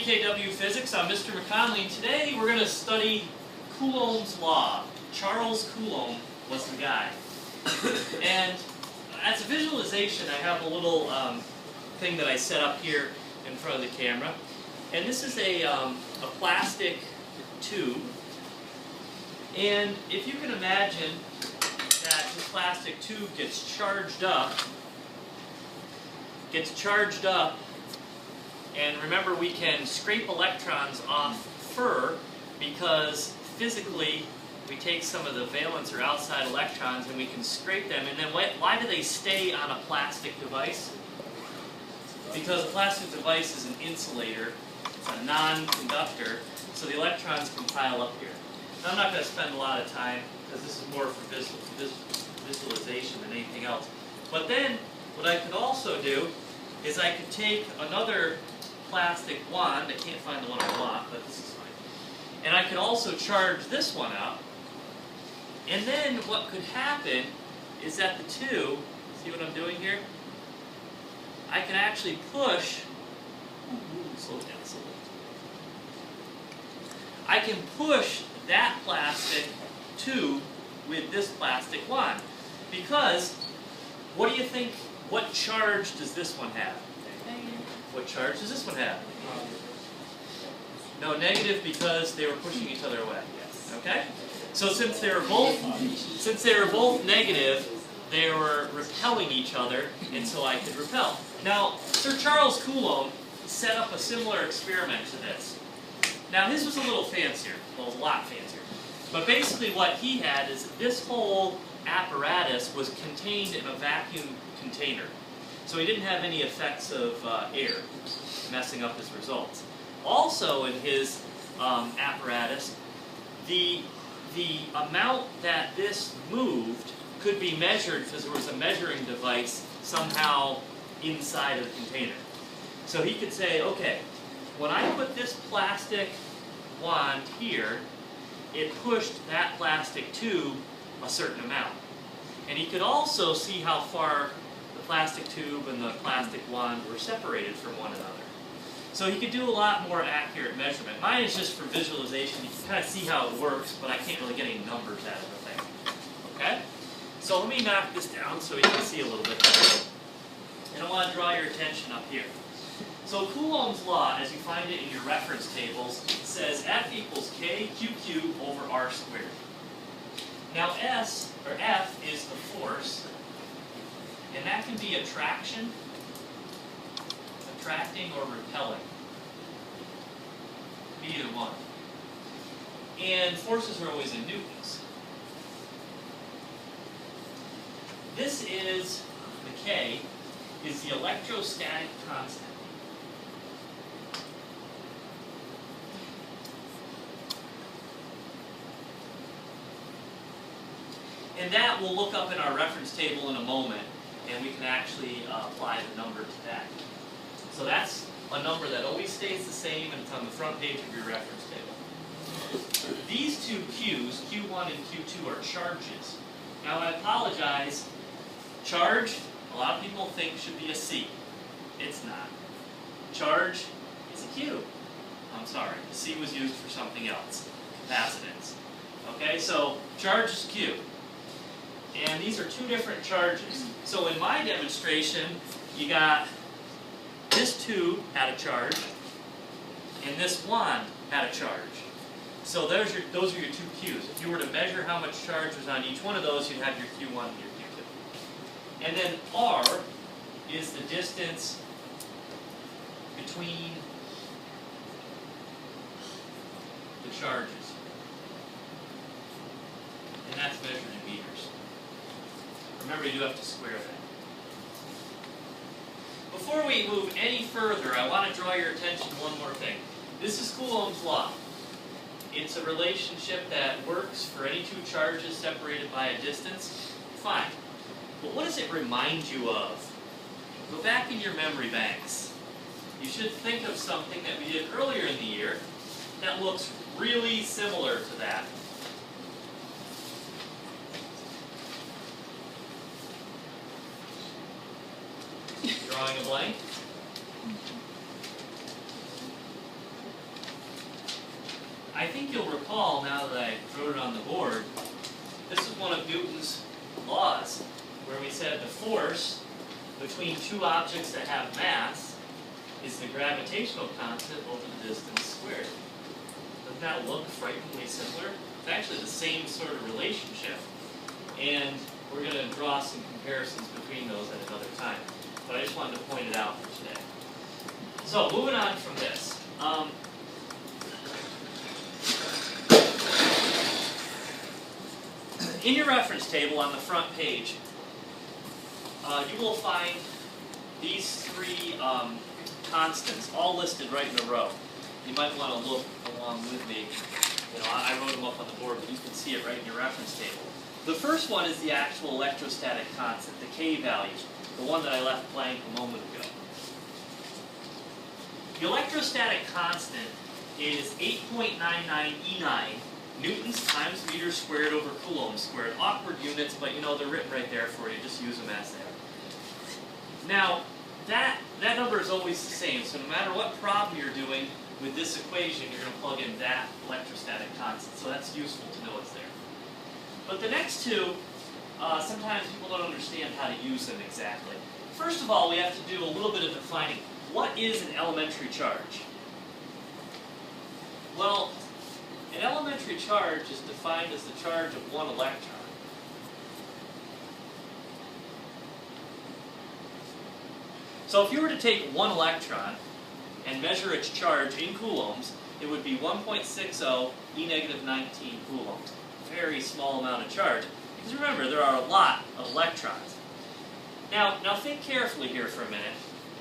GKW Physics. I'm Mr. McConley. Today we're going to study Coulombs' law. Charles Coulomb was the guy. And as a visualization, I have a little thing that I set up here in front of the camera. And this is a plastic tube. And if you can imagine that this plastic tube gets charged up, and remember, we can scrape electrons off fur because physically we take some of the valence or outside electrons and we can scrape them. And then why do they stay on a plastic device? Because a plastic device is an insulator, it's a non-conductor, so the electrons can pile up here. Now, I'm not going to spend a lot of time because this is more for visualization than anything else. But then what I could also do is I could take another plastic wand, I can't find the one I want, but this is fine, and I could also charge this one up, and then what could happen is that the two, see what I'm doing here? I can actually push, slow it down, slow it down. I can push that plastic tube with this plastic wand, because what do you think, what charge does this one have? What charge does this one have? No, negative, because they were pushing each other away. Okay? So since they were both negative, they were repelling each other, and so I could repel. Now, Sir Charles Coulomb set up a similar experiment to this. Now, his was a little fancier, well, a lot fancier. But basically what he had is this whole apparatus was contained in a vacuum container. So he didn't have any effects of air messing up his results. Also in his apparatus, the amount that this moved could be measured because there was a measuring device somehow inside of the container. So he could say, okay, when I put this plastic wand here, it pushed that plastic tube a certain amount. And he could also see how far the plastic tube and the plastic wand were separated from one another. So he could do a lot more accurate measurement. Mine is just for visualization. You can kind of see how it works, but I can't really get any numbers out of the thing. Okay? So let me knock this down so you can see a little bit better. And I want to draw your attention up here. So Coulomb's law, as you find it in your reference tables, says F equals KQQ over R squared. Now S, or F, is the force, and that can be attraction, attracting, or repelling. Either one. And forces are always in newtons. This is, the K, is the electrostatic constant. And that we'll look up in our reference table in a moment, and we can actually apply the number to that. So that's a number that always stays the same, and it's on the front page of your reference table. These two Q's, Q1 and Q2, are charges. Now I apologize, charge, a lot of people think should be a C. It's not. Charge is a Q. I'm sorry, the C was used for something else, capacitance. Okay, so charge is Q. And these are two different charges. So in my demonstration, you got this tube had a charge, and this wand had a charge. So those are your two Q's. If you were to measure how much charge was on each one of those, you'd have your Q1 and your Q2. And then R is the distance between the charges. And that's measured in meters. Remember, you do have to square that. Before we move any further, I want to draw your attention to one more thing. This is Coulomb's law. It's a relationship that works for any two charges separated by a distance. Fine. But what does it remind you of? Go back in your memory banks. You should think of something that we did earlier in the year that looks really similar to that. Drawing a blank. I think you'll recall, now that I wrote it on the board, this is one of Newton's laws, where we said the force between two objects that have mass is the gravitational constant over the distance squared. Doesn't that look frighteningly similar? It's actually the same sort of relationship. And we're going to draw some comparisons between those at another time. But I just wanted to point it out for today. So, moving on from this. In your reference table on the front page, you will find these three constants all listed right in a row. You might want to look along with me. You know, I wrote them up on the board, but you can see it right in your reference table. The first one is the actual electrostatic constant, the K value, the one that I left blank a moment ago. The electrostatic constant is 8.99 E9 newtons times meters squared over coulombs squared. Awkward units, but you know, they're written right there for you. Just use them as they are. Now, that number is always the same, so no matter what problem you're doing with this equation, you're going to plug in that electrostatic constant. So that's useful to know it's there. But the next two, sometimes people don't understand how to use them exactly. First of all, we have to do a little bit of defining. What is an elementary charge? Well, an elementary charge is defined as the charge of one electron. So if you were to take one electron and measure its charge in coulombs, it would be 1.60 E negative 19 coulombs. Very small amount of charge. Because remember, there are a lot of electrons. Now think carefully here for a minute.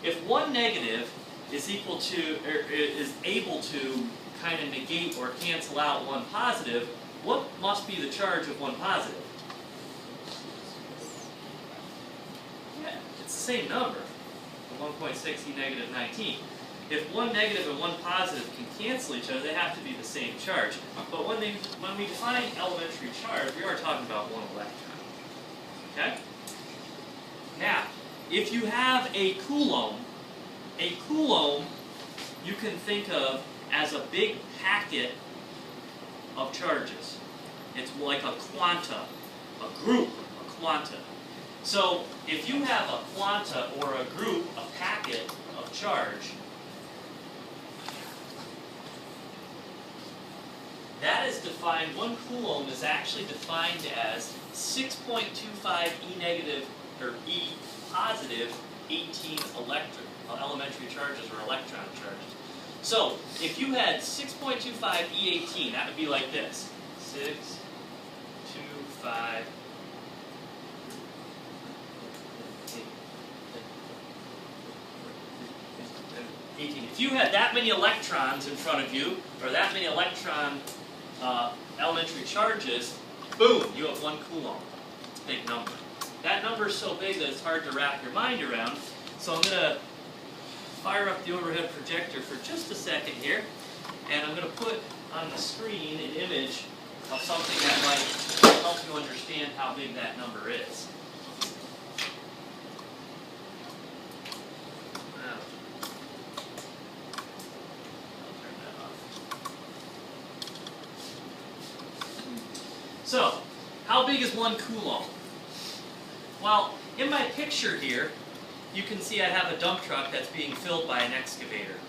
If one negative is equal to, or is able to kind of negate or cancel out one positive, what must be the charge of one positive? Yeah, it's the same number, 1.6 E negative 19. If one negative and one positive can cancel each other, they have to be the same charge. But when we define elementary charge, we are talking about one electron. Okay? Now, if you have a coulomb you can think of as a big packet of charges. It's like a quanta, a group, a quanta. So if you have a quanta or a group, a packet of charge, that is defined, one coulomb is actually defined as 6.25 E negative, or E positive 18 elementary charges or electron charges. So, if you had 6.25 E18, that would be like this. 6.25 18. If you had that many electrons in front of you, or that many electron elementary charges, boom, you have one coulomb. It's a big number. That number is so big that it's hard to wrap your mind around, so I'm going to fire up the overhead projector for just a second here, and I'm going to put on the screen an image of something that might help you understand how big that number is. So, how big is one coulomb? Well, in my picture here, you can see I have a dump truck that's being filled by an excavator.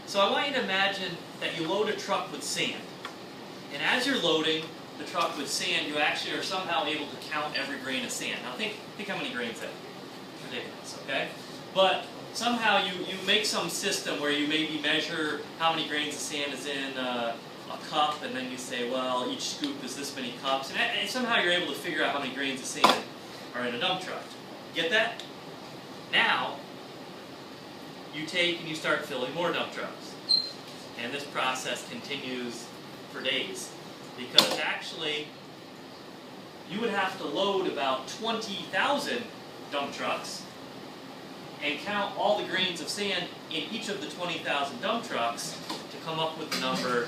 So I want you to imagine that you load a truck with sand. And as you're loading the truck with sand, you actually are somehow able to count every grain of sand. Now think how many grains that is. Ridiculous, okay? But somehow you make some system where you maybe measure how many grains of sand is in a cup, and then you say, well, each scoop is this many cups. And somehow you're able to figure out how many grains of sand are in a dump truck. Get that? Now, you take and you start filling more dump trucks. And this process continues for days. Because actually, you would have to load about 20,000 dump trucks and count all the grains of sand in each of the 20,000 dump trucks to come up with the number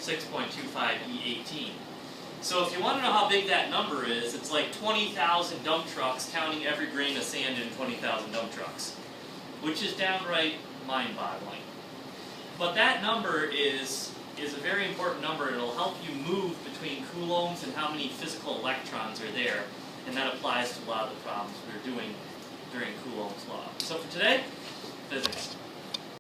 6.25 E18. So if you want to know how big that number is, it's like 20,000 dump trucks counting every grain of sand in 20,000 dump trucks, which is downright mind-boggling. But that number is a very important number, and it'll help you move between coulombs and how many physical electrons are there. And that applies to a lot of the problems we were doing during Coulomb's law. So for today, physics.